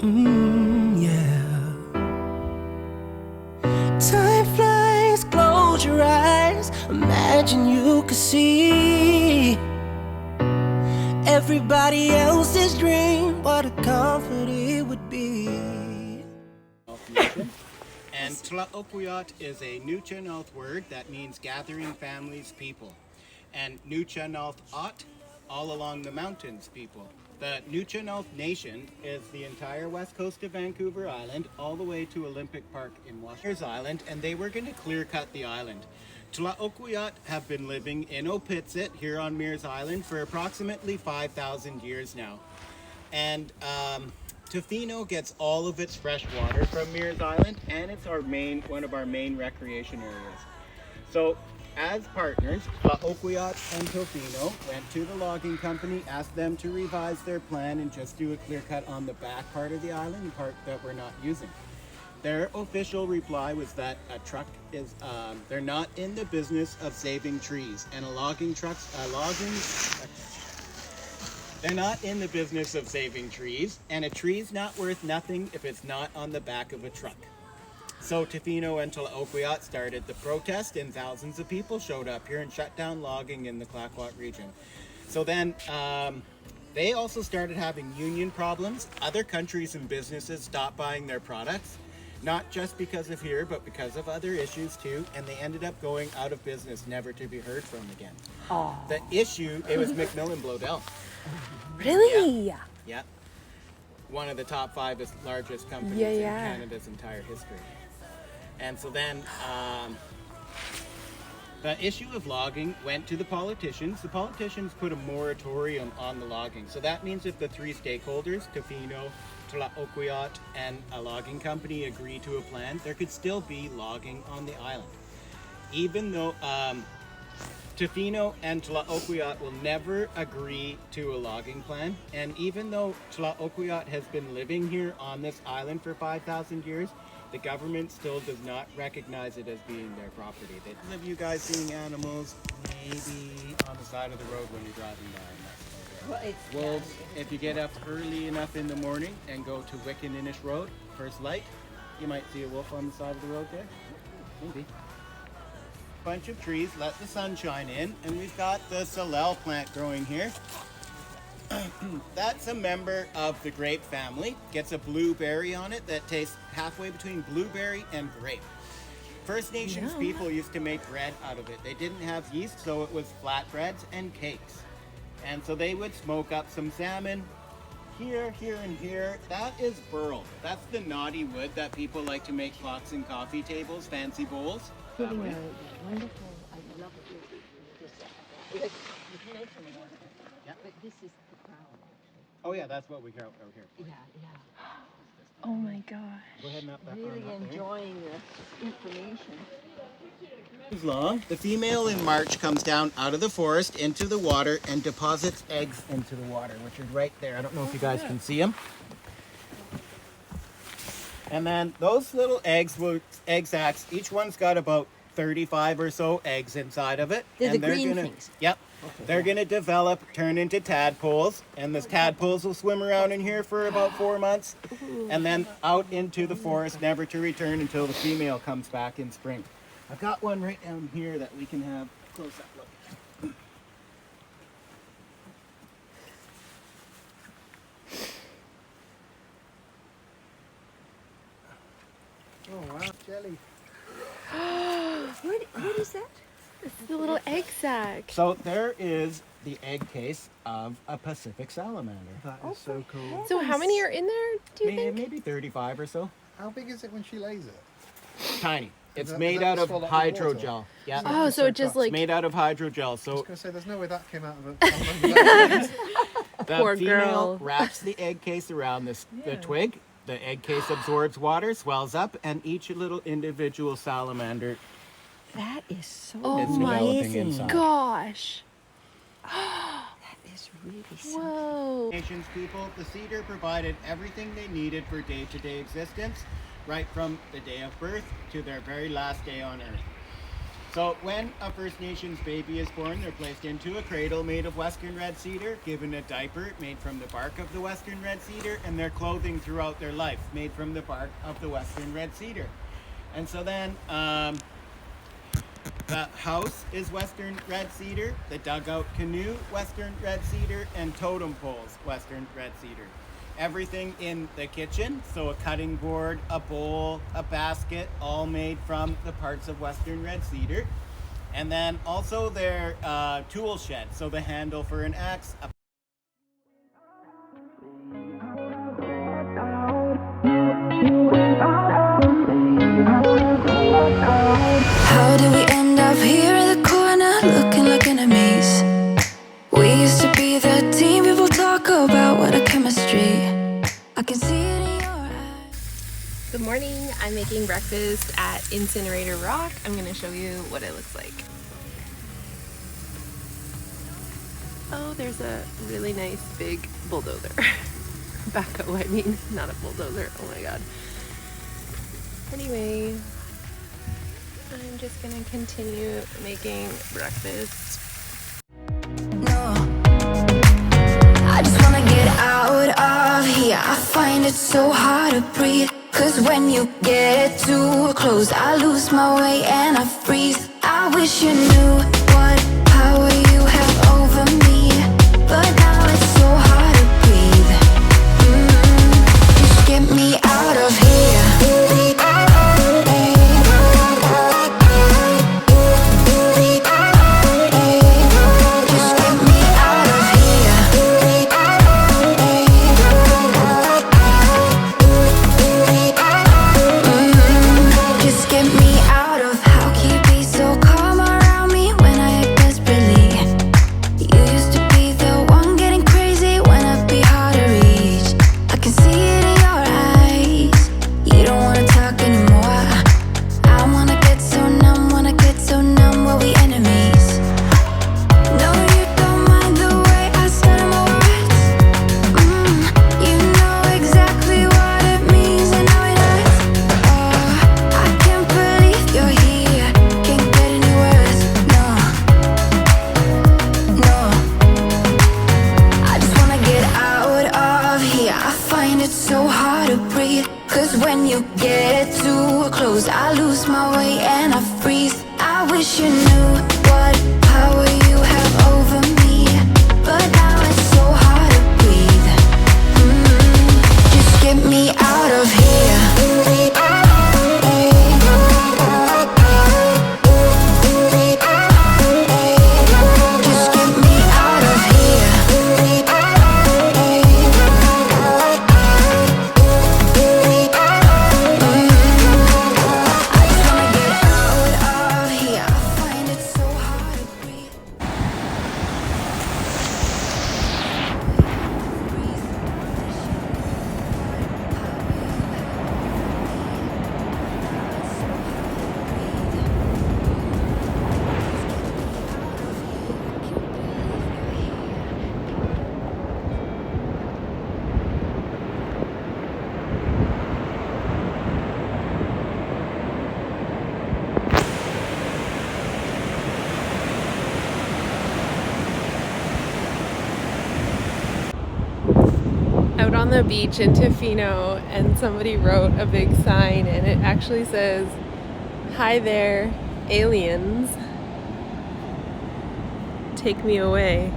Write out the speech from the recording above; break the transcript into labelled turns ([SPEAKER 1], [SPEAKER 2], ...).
[SPEAKER 1] Yeah. Time flies, close your eyes. Imagine you could see everybody else's dream. What a comfort it would be.
[SPEAKER 2] And Tlaoquiot is a Nuchanalth word that means gathering families, people. And Nuchanalth Ot, all along the mountains, people. The Nuchanalth Nation is the entire west coast of Vancouver Island, all the way to Olympic Park in Meares Island, and they were going to clear cut the island. Tlaoquiot have been living in Opitsit here on Meares Island for approximately 5,000 years now. And Tofino gets all of its fresh water from Meares Island, and it's one of our main recreation areas. So, as partners, Tlaoquiot and Tofino went to the logging company, asked them to revise their plan and just do a clear cut on the back part of the island, the part that we're not using. Their official reply was that a truck is, they're not in the business of saving trees, and they're not in the business of saving trees, and a tree's not worth nothing if it's not on the back of a truck. So Tofino and Tlaoquiot started the protest, and thousands of people showed up here and shut down logging in the Kayak region. So then they also started having union problems. Other countries and businesses stopped buying their products, not just because of here, but because of other issues too, and they ended up going out of business, never to be heard from again.
[SPEAKER 3] Aww.
[SPEAKER 2] The issue, it was Macmillan Bloedel.
[SPEAKER 3] Really?
[SPEAKER 2] Yeah. One of the top 5 largest companies in Canada's entire history. And so then the issue of logging went to the politicians. The politicians put a moratorium on the logging. So that means if the 3 stakeholders, Tofino, Tlaoquiot, and a logging company agree to a plan, there could still be logging on the island. Even though Tofino and Tlaoquiot will never agree to a logging plan, and even though Tlaoquiot has been living here on this island for 5,000 years, the government still does not recognize it as being their property. Some of you guys seeing animals maybe on the side of the road when you're driving by.
[SPEAKER 3] Well, it's
[SPEAKER 2] Wolves, if you get up early enough in the morning and go to Wickaninish Road, first light, you might see a wolf on the side of the road there. Maybe. Bunch of trees, let the sun shine in, and we've got the salal plant growing here. That's a member of the grape family. Gets a blueberry on it that tastes halfway between blueberry and grape. First Nations people used to make bread out of it. They didn't have yeast, so it was flatbreads and cakes. And so they would smoke up some salmon. Here, and here. That is burl. That's the knotty wood that people like to make clocks and coffee tables, fancy bowls.
[SPEAKER 3] Putting a wonderful, I love it. Like, you can make some of that.
[SPEAKER 2] Yeah.
[SPEAKER 3] But this is the crown.
[SPEAKER 2] Oh yeah, that's what we hear over here.
[SPEAKER 3] Yeah.
[SPEAKER 4] Oh my gosh.
[SPEAKER 2] Go ahead and up that
[SPEAKER 3] Really
[SPEAKER 2] arm up there.
[SPEAKER 3] enjoying the information.
[SPEAKER 2] Long. The female in March comes down out of the forest into the water and deposits eggs into the water, which are right there. I don't know if you guys can see them. And then those little egg sacs, each one's got about 35 or so eggs inside of it.
[SPEAKER 3] They're
[SPEAKER 2] and
[SPEAKER 3] the green things.
[SPEAKER 2] Yep. Okay, they're going to develop, turn into tadpoles, and the tadpoles will swim around in here for about 4 months, and then out into the forest, never to return until the female comes back in spring. I've got one right down here that we can have a close-up look.
[SPEAKER 5] Oh wow, jelly.
[SPEAKER 3] What is that?
[SPEAKER 4] It's the little egg sac.
[SPEAKER 2] So there is the egg case of a Pacific salamander.
[SPEAKER 5] That is so cool.
[SPEAKER 4] So how many are in there, do you think?
[SPEAKER 2] Maybe 35 or so.
[SPEAKER 5] How big is it when she lays it?
[SPEAKER 2] Tiny. It's
[SPEAKER 5] that-
[SPEAKER 2] made
[SPEAKER 5] is that
[SPEAKER 2] out
[SPEAKER 5] to
[SPEAKER 2] of
[SPEAKER 5] swallow up the water?
[SPEAKER 2] hydrogel. Yeah.
[SPEAKER 4] Oh, so it just
[SPEAKER 2] It's
[SPEAKER 4] like,
[SPEAKER 2] made out of hydrogel.
[SPEAKER 5] I was
[SPEAKER 2] So
[SPEAKER 5] going to say, there's no way that came out of it.
[SPEAKER 2] the
[SPEAKER 4] Poor
[SPEAKER 2] female
[SPEAKER 4] girl.
[SPEAKER 2] wraps the egg case around the twig. The egg case absorbs water, swells up, and each little individual salamander
[SPEAKER 3] That is so
[SPEAKER 4] oh
[SPEAKER 2] is
[SPEAKER 4] my
[SPEAKER 2] developing inside.
[SPEAKER 4] gosh.
[SPEAKER 3] That is really something.
[SPEAKER 4] Whoa.
[SPEAKER 2] Nations people, the cedar provided everything they needed for day-to-day existence, right from the day of birth to their very last day on Earth. So when a First Nations baby is born, they're placed into a cradle made of Western red cedar, given a diaper made from the bark of the Western red cedar, and their clothing throughout their life made from the bark of the Western red cedar. And so then the house is Western red cedar, the dugout canoe, Western red cedar, and totem poles, Western red cedar. Everything in the kitchen, so a cutting board, a bowl, a basket, all made from the parts of Western red cedar. And then also their tool shed, so the handle for an axe.
[SPEAKER 1] How did we end up here in the corner looking like enemies? We used to be the team people talk about, what a chemistry. I can see it in your eyes.
[SPEAKER 4] Good morning. I'm making breakfast at Incinerator Rock. I'm going to show you what it looks like. Oh, there's a really nice big bulldozer. Backhoe, I mean, not a bulldozer. Oh my god. Anyway, I'm just gonna continue making breakfast.
[SPEAKER 1] No, I just wanna get out of here. I find it so hard to breathe, 'cause when you get too close, I lose my way and I freeze. I wish you knew what power you have over me, but now it's so hard to breathe. Just get me out of here. I lose my way and I freeze. I wish you knew what power you have over me, but now it's so hard to breathe. Just get me out of here. Just get me out of here.
[SPEAKER 4] Out on the beach in Tofino, and somebody wrote a big sign and it actually says, "Hi there, aliens. Take me away."